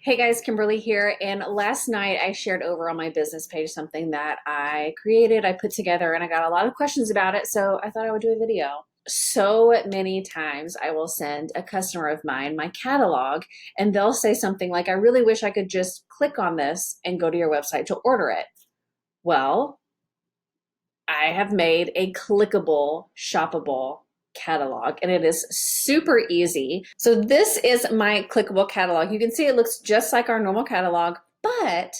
Hey guys, Kimberly here, and last night I shared over on my business page something that I created, I put together, and I got a lot of questions about it, so I thought I would do a video. So many times I will send a customer of mine my catalog, and they'll say something like, I really wish I could just click on this and go to your website to order it. Well, I have made a clickable, shoppable catalog, and it is super easy. So this is my clickable catalog. You can see it looks just like our normal catalog, but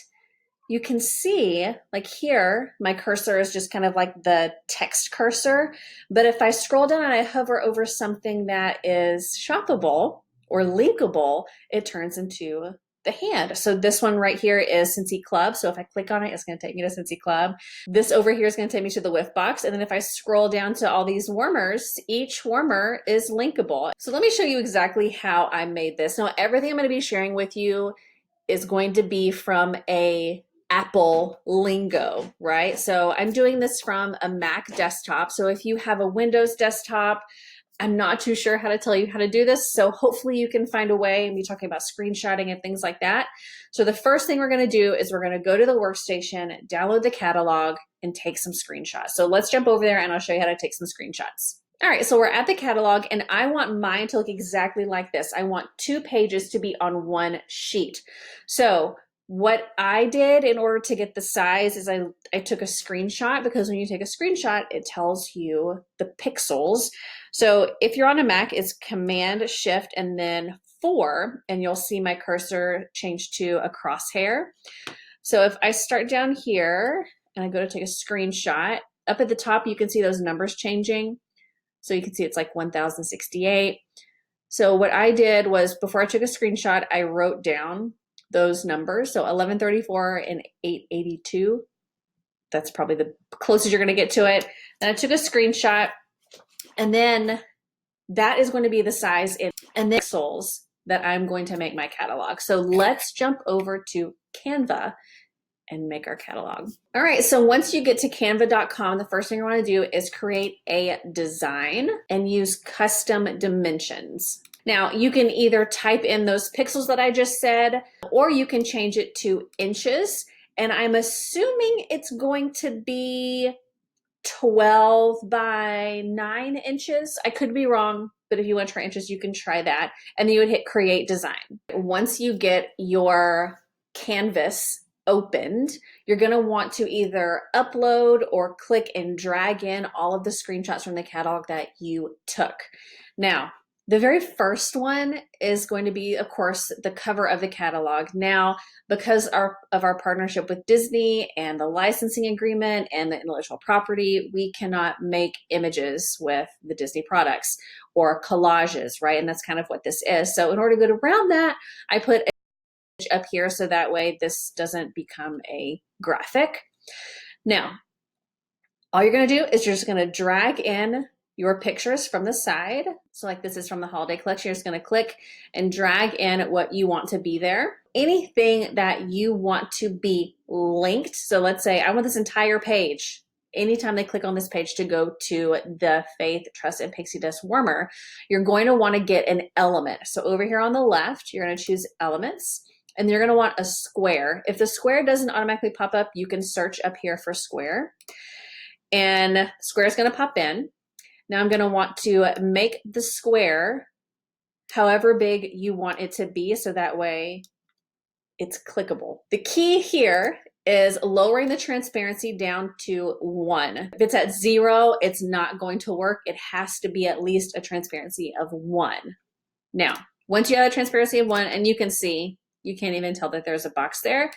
you can see like here, my cursor is just kind of like the text cursor. But if I scroll down and I hover over something that is shoppable or linkable, it turns into the hand. So this one right here is Scentsy Club. So if I click on it, it's going to take me to Scentsy Club. This over here is going to take me to the whiff box. And then if I scroll down to all these warmers, each warmer is linkable. So let me show you exactly how I made this. Now, everything I'm going to be sharing with you is going to be from a Apple lingo, right? So I'm doing this from a Mac desktop. So if you have a Windows desktop, I'm not too sure how to tell you how to do this. So hopefully you can find a way, and we're talking about screenshotting and things like that. So the first thing we're going to do is we're going to go to the workstation, download the catalog, and take some screenshots. So let's jump over there and I'll show you how to take some screenshots. All right, so we're at the catalog, and I want mine to look exactly like this. I want 2 pages to be on one sheet. So what I did in order to get the size is I took a screenshot, because when you take a screenshot, it tells you the pixels. So if you're on a Mac, it's Command Shift and then 4, and you'll see my cursor change to a crosshair. So if I start down here and I go to take a screenshot, up at the top, you can see those numbers changing. So you can see it's like 1068. So what I did was, before I took a screenshot, I wrote down those numbers. So 1134 and 882. That's probably the closest you're going to get to it. Then I took a screenshot, and then that is going to be the size in and the pixels that I'm going to make my catalog. So let's jump over to Canva and make our catalog. All right, so once you get to canva.com, the first thing you want to do is create a design and use custom dimensions. Now, you can either type in those pixels that I just said, or you can change it to inches. And I'm assuming it's going to be 12 by 9 inches. I could be wrong, but if you want to try inches, you can try that. And then you would hit create design. Once you get your canvas opened, you're going to want to either upload or click and drag in all of the screenshots from the catalog that you took. Now, the very first one is going to be, of course, the cover of the catalog. Now, because of our partnership with Disney and the licensing agreement and the intellectual property, we cannot make images with the Disney products or collages, right? And that's kind of what this is. So in order to get around that, I put an image up here so that way this doesn't become a graphic. Now, all you're going to do is you're just going to drag in your pictures from the side. So like this is from the holiday collection. You're just going to click and drag in what you want to be there. Anything that you want to be linked. So let's say I want this entire page, anytime they click on this page, to go to the Faith, Trust, and Pixie Dust warmer, you're going to want to get an element. So over here on the left, you're going to choose elements, and you're going to want a square. If the square doesn't automatically pop up, you can search up here for square, and square is going to pop in. Now I'm going to want to make the square however big you want it to be, so that way it's clickable. The key here is lowering the transparency down to 1. If it's at 0, it's not going to work. It has to be at least a transparency of 1. Now, once you have a transparency of 1, and you can see, you can't even tell that there's a box there,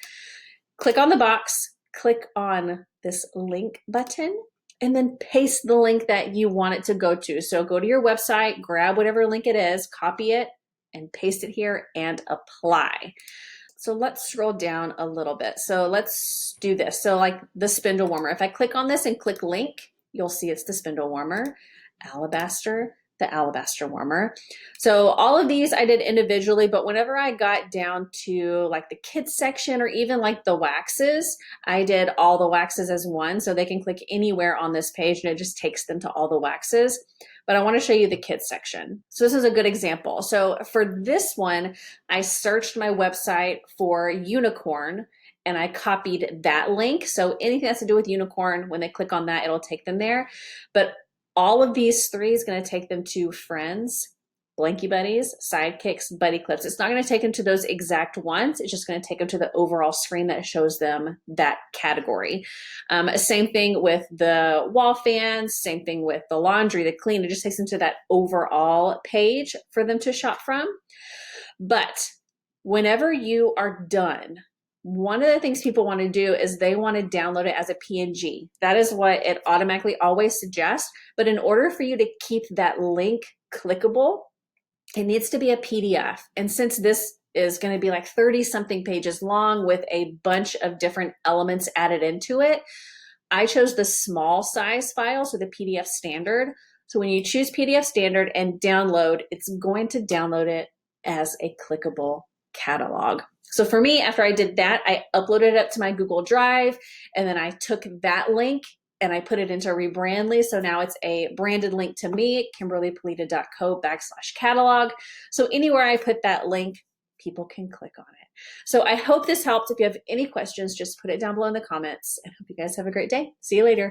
click on the box, click on this link button, and then paste the link that you want it to go to. So go to your website, grab whatever link it is, copy it, and paste it here and apply. So let's scroll down a little bit. So let's do this. So like the spindle warmer, if I click on this and click link, you'll see it's the spindle warmer, alabaster, the alabaster warmer. So all of these I did individually, but whenever I got down to like the kids section or even like the waxes, I did all the waxes as one, so they can click anywhere on this page and it just takes them to all the waxes. but I want to show you the kids section. So this is a good example. So for this one, I searched my website for unicorn and I copied that link. So anything that's to do with unicorn, when they click on that, it'll take them there. But all of these three is going to take them to friends, blankie buddies, sidekicks, buddy clips. It's not going to take them to those exact ones. It's just going to take them to the overall screen that shows them that category. Same thing with the wall fans, same thing with the laundry, the clean. It just takes them to that overall page for them to shop from. But whenever you are done, one of the things people want to do is they want to download it as a PNG. That is what it automatically always suggests. But in order for you to keep that link clickable, it needs to be a PDF. And since this is going to be like 30 something pages long with a bunch of different elements added into it, I chose the small size file, so the PDF standard. So when you choose PDF standard and download, it's going to download it as a clickable catalog. So for me, after I did that, I uploaded it up to my Google Drive, and then I took that link and I put it into Rebrandly. So now it's a branded link to me, kimberlypulito.co/catalog. So anywhere I put that link, people can click on it. So I hope this helped. If you have any questions, just put it down below in the comments, and hope you guys have a great day. See you later.